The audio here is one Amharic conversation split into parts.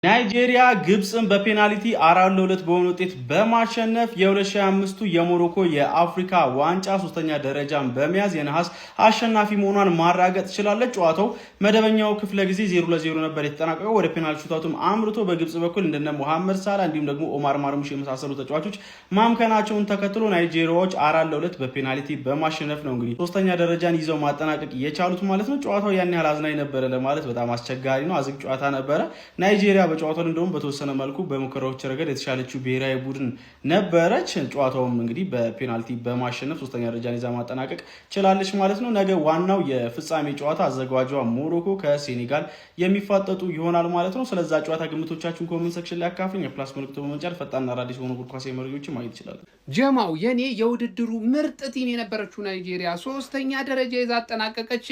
ናይጄሪያ ግብጽን በፔናልቲ 4-2 በሆነ ውጤት በማሸነፍ የ2025 የሞሮኮ የአፍሪካ ዋንጫ ሶስተኛ ደረጃን በመያዝ የነሐስ አሸናፊ መሆኗን ማረጋገጥ ችላለች። ጨዋታው መደበኛው ክፍለ ጊዜ 0-0 ነበር የተጠናቀቀው። ወደ ፔናልቲ ሹታቱም አምርቶ በግብጽ በኩል እንደነ መሐመድ ሳላ እንዲሁም ደግሞ ኦማር ማርሙሽ የመሳሰሉ ተጫዋቾች ማምከናቸውን ተከትሎ ናይጄሪያዎች 4-2 በፔናልቲ በማሸነፍ ነው እንግዲህ ሶስተኛ ደረጃን ይዘው ማጠናቀቅ የቻሉት ማለት ነው። ጨዋታው ያን ያህል አዝናኝ ነበር ለማለት በጣም አስቸጋሪ ነው። አዝግ ጨዋታ ነበረ። ናይጄሪያ በጨዋታው እንደውም በተወሰነ መልኩ በሙከራዎች ረገድ የተሻለችው ብሔራዊ ቡድን ነበረች። ጨዋታውም እንግዲህ በፔናልቲ በማሸነፍ ሶስተኛ ደረጃን ይዛ ማጠናቀቅ ችላለች ማለት ነው። ነገ ዋናው የፍጻሜ ጨዋታ አዘጋጇ ሞሮኮ ከሴኔጋል የሚፋጠጡ ይሆናል ማለት ነው። ስለዛ ጨዋታ ግምቶቻችሁን ኮሜንት ሴክሽን ላይ አካፍሉኝ። የፕላስ ምልክቱ በመጫን ፈጣንና አዳዲስ ሆኖ እግር ኳስ መረጃዎችን ማግኘት ይችላሉ። ጀማው የኔ የውድድሩ ምርጥ ቲም የነበረችው ናይጄሪያ ሶስተኛ ደረጃ ይዛ አጠናቀቀች።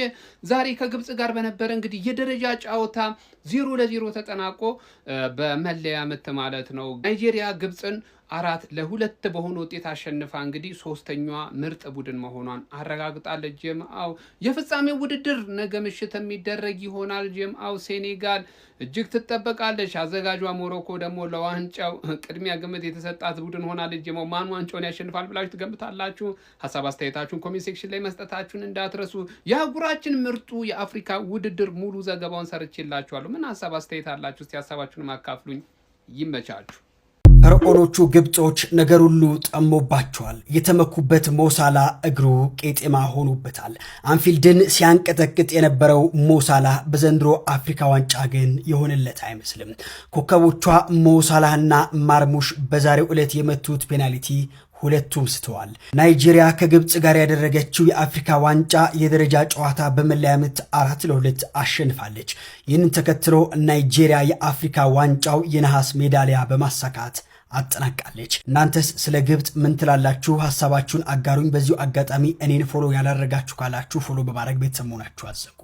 ዛሬ ከግብጽ ጋር በነበረ እንግዲህ የደረጃ ጨዋታ 0-0 ተጠናቆ በመለያ ምት ማለት ነው ናይጄሪያ ግብጽን 4-2 በሆነ ውጤት አሸንፋ እንግዲህ ሶስተኛዋ ምርጥ ቡድን መሆኗን አረጋግጣለች። ጀምአው የፍጻሜው ውድድር ነገ ምሽት የሚደረግ ይሆናል። ጀምአው ሴኔጋል እጅግ ትጠበቃለች። አዘጋጇ ሞሮኮ ደግሞ ለዋንጫው ቅድሚያ ግምት የተሰጣት ቡድን ሆናለች። ጀምአው ማን ዋንጫውን ያሸንፋል ብላችሁ ትገምታላችሁ? ሀሳብ አስተያየታችሁን ኮሜንት ሴክሽን ላይ መስጠታችሁን እንዳትረሱ። የአህጉራችን ምርጡ የአፍሪካ ውድድር ሙሉ ዘገባውን ሰርቼላችኋለሁ። ምን ሀሳብ አስተያየት አላችሁ? እስቲ ሀሳባችሁን አካፍሉኝ። ይመቻችሁ። ፈርዖኖቹ ግብጾች ነገር ሁሉ ጠሞባቸዋል። የተመኩበት ሞሳላ እግሩ ቄጤማ ሆኖበታል። አንፊልድን ሲያንቀጠቅጥ የነበረው ሞሳላ በዘንድሮ አፍሪካ ዋንጫ ግን የሆነለት አይመስልም። ኮከቦቿ ሞሳላህና ማርሙሽ በዛሬው ዕለት የመቱት ፔናልቲ ሁለቱም ስተዋል። ናይጄሪያ ከግብጽ ጋር ያደረገችው የአፍሪካ ዋንጫ የደረጃ ጨዋታ በመለያ ምት 4-2 አሸንፋለች። ይህንን ተከትሎ ናይጄሪያ የአፍሪካ ዋንጫው የነሐስ ሜዳሊያ በማሳካት አጠናቃለች። እናንተስ ስለ ግብጽ ምን ትላላችሁ? ሀሳባችሁን አጋሩኝ። በዚሁ አጋጣሚ እኔን ፎሎ ያላደረጋችሁ ካላችሁ ፎሎ በማድረግ ቤተሰብ መሆናችሁ አዘጉ።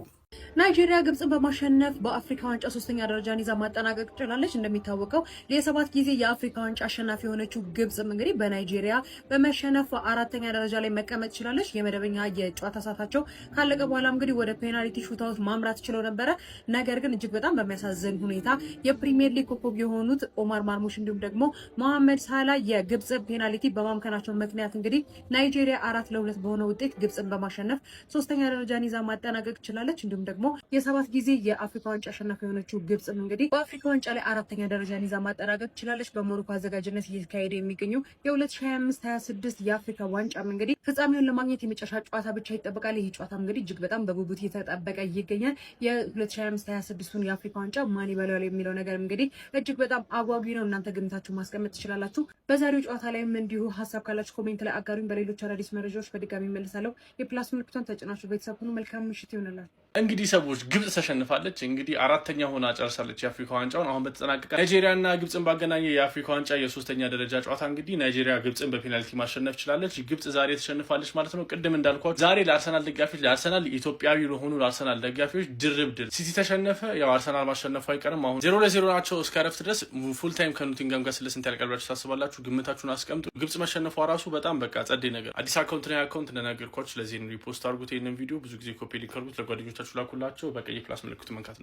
ናይጄሪያ ግብጽን በማሸነፍ በአፍሪካ ዋንጫ ሶስተኛ ደረጃን ይዛ ማጠናቀቅ ችላለች። እንደሚታወቀው ለ7 ጊዜ የአፍሪካ ዋንጫ አሸናፊ የሆነችው ግብጽም እንግዲህ በናይጄሪያ በመሸነፍ አራተኛ ደረጃ ላይ መቀመጥ ችላለች። የመደበኛ የጨዋታ ሰዓታቸው ካለቀ በኋላ እንግዲህ ወደ ፔናልቲ ሹታውት ማምራት ችለው ነበረ። ነገር ግን እጅግ በጣም በሚያሳዝን ሁኔታ የፕሪሚየር ሊግ ኮከብ የሆኑት ኦማር ማርሙሽ እንዲሁም ደግሞ መሐመድ ሳላ የግብጽ ፔናልቲ በማምከናቸው ምክንያት እንግዲህ ናይጄሪያ 4-2 በሆነ ውጤት ግብጽን በማሸነፍ ሶስተኛ ደረጃን ይዛ ማጠናቀቅ ችላለች። እንዲሁም ደግሞ የ7 ጊዜ የአፍሪካ ዋንጫ አሸናፊ የሆነችው ግብጽም እንግዲህ በአፍሪካ ዋንጫ ላይ አራተኛ ደረጃን ይዛ ማጠናቀቅ ችላለች። በሞሮኮ አዘጋጅነት እየተካሄደ የሚገኘው የ2025-26 የአፍሪካ ዋንጫም እንግዲህ ፍጻሜውን ለማግኘት የመጨረሻ ጨዋታ ብቻ ይጠበቃል። ይህ ጨዋታ እንግዲህ እጅግ በጣም በጉጉት እየተጠበቀ ይገኛል። የ2025-26ን የአፍሪካ ዋንጫ ማን ይበላል የሚለው ነገር እንግዲህ እጅግ በጣም አጓጊ ነው። እናንተ ግምታችሁ ማስቀመጥ ትችላላችሁ። በዛሬው ጨዋታ ላይም እንዲሁ ሀሳብ ካላችሁ ኮሜንት ላይ አጋሩኝ። በሌሎች አዳዲስ መረጃዎች በድጋሚ መልሳለሁ። የፕላስ ምልክቷን ተጭናችሁ ቤተሰብ ሁኑ። መልካም ምሽት ይሆንላችሁ። እንግዲህ ሰዎች ግብጽ ተሸንፋለች። እንግዲህ አራተኛ ሆና ጨርሳለች የአፍሪካ ዋንጫውን። አሁን በተጠናቀቀ ናይጄሪያና ግብጽን ባገናኘ የአፍሪካ ዋንጫ የሶስተኛ ደረጃ ጨዋታ እንግዲህ ናይጄሪያ ግብጽን በፔናልቲ ማሸነፍ ችላለች። ግብጽ ዛሬ ተሸንፋለች ማለት ነው። ቅድም እንዳልኳችሁ ዛሬ ለአርሰናል ደጋፊዎች፣ ለአርሰናል ኢትዮጵያዊ ለሆኑ ለአርሰናል ደጋፊዎች ድርብ ድል። ሲቲ ተሸነፈ፣ ያው አርሰናል ማሸነፉ አይቀርም። አሁን 0-0 ናቸው እስከ ረፍት ድረስ። ፉል ታይም ከኖቲንጋም ጋር ስለ ስንት ያልቃል ብላችሁ ታስባላችሁ? ግምታችሁን አስቀምጡ። ግብጽ መሸነፏ ራሱ በጣም በቃ ጸዴ ነገር። አዲስ አካውንት ነው አካውንት እንደነገርኳችሁ። ለዚህ ሪፖስት አድርጉት። ይሄንን ቪዲዮ ብዙ ጊዜ ኮፒ ሊንክ አድርጉት፣ ለጓደኞቻችሁ ላኩላቸው። በቀይ ፕላስ ምልክቱ መንካት